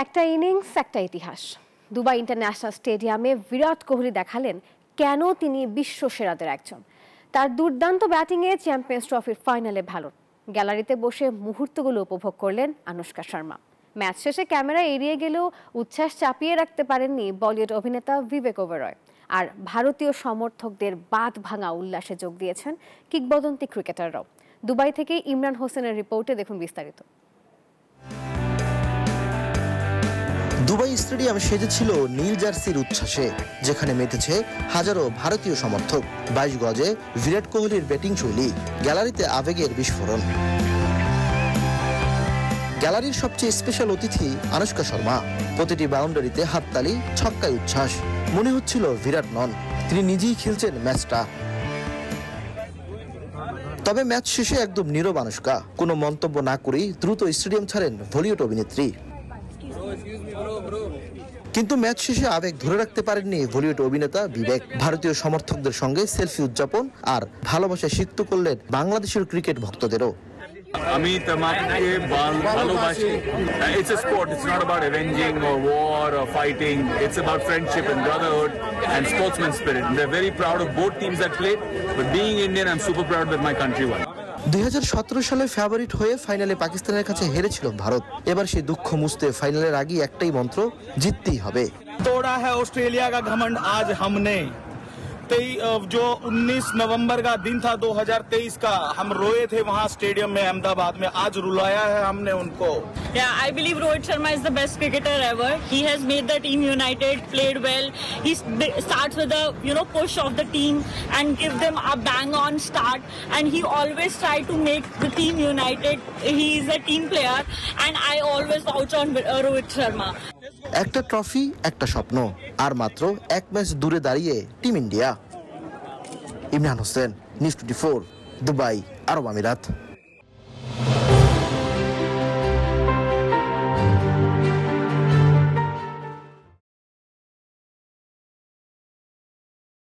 একটা ইনিংস একটা ইতিহাস। দুবাই ইন্টারন্যাশনাল স্টেডিয়ামে বিরাট কোহলি দেখালেন কেন তিনি বিশ্বসেরাদের একজন। তার দুর্দান্ত ব্যাটিংয়ে চ্যাম্পিয়ন্স ট্রফির ফাইনালে ভালো। গ্যালারিতে বসে মুহূর্তগুলো উপভোগ করলেন আনুশকা শর্মা। ম্যাচ শেষে ক্যামেরা এড়িয়ে গেলেও উচ্ছ্বাস চাপিয়ে রাখতে পারেননি বলিউড অভিনেতা বিবেক ওবেরয়। আর ভারতীয় সমর্থকদের বাঁধ ভাঙা উল্লাসে যোগ দিয়েছেন কিংবদন্তি ক্রিকেটাররাও। দুবাই থেকে ইমরান হোসেনের রিপোর্টে দেখুন বিস্তারিত। দুবাই স্টেডিয়াম সেজেছিল নীল জার্সির উচ্ছ্বাসে, যেখানে মেতেছে হাজারো ভারতীয় সমর্থক। 22 গজে বিরাট কোহলির ব্যাটিং শৈলী, গ্যালারিতে আবেগের বিস্ফোরণ। গ্যালারির সবচেয়ে স্পেশাল অতিথি আনুশকা শর্মা। প্রতিটি বাউন্ডারিতে হাততালি, ছক্কায় উচ্ছ্বাস। মনে হচ্ছিল বিরাট নন, তিনি নিজেই খেলছেন ম্যাচটা। তবে ম্যাচ শেষে একদম নীরব আনুশকা। কোনো মন্তব্য না করেই দ্রুত স্টেডিয়াম ছাড়েন বলিউড অভিনেত্রী। কিন্তু ম্যাচ শেষে আবেগ ধরে রাখতে পারেননি বলিউড অভিনেতা বিবেক। ভারতীয় সমর্থকদের সঙ্গে সেলফি উদযাপন আর ভালোবাসা সিক্ত করলেন বাংলাদেশের ক্রিকেট ভক্তদেরও। আমি তোমাকে ভালোবাসি। It's a sport. It's not about avenging or war or fighting. It's about friendship and brotherhood and sportsman spirit. And they're very proud of both teams that played. But being Indian, I'm super proud that my country won. 2017 সালে favourite হয়ে ফাইনালে পাকিস্তানের কাছে হেরেছিল ভারত। এবার সেই দুঃখ মুছতে ফাইনালের আগে একটাই মন্ত্র, জিততেই হবে। तोड़ा है ऑस्ट्रेलिया का घमंड आज हमने। जो 19 नवंबर का दिन था 2023 का, हम रोए थे वहां स्टेडियम में अहमदाबाद में, आज रुलाया है हमने उनको। Yeah, I believe Rohit Sharma is the best cricketer ever. He has made the team united, played well. He starts with a push of the team and give them a bang on start, and he always try to make the team united. He is a team player and I always vouch on Rohit Sharma. একটা trophy, একটা স্বপ্ন, আর মাত্র এক match দূরে দাঁড়িয়ে team India. Imran Hossain, news 24, Dubai, আরব আমিরাত।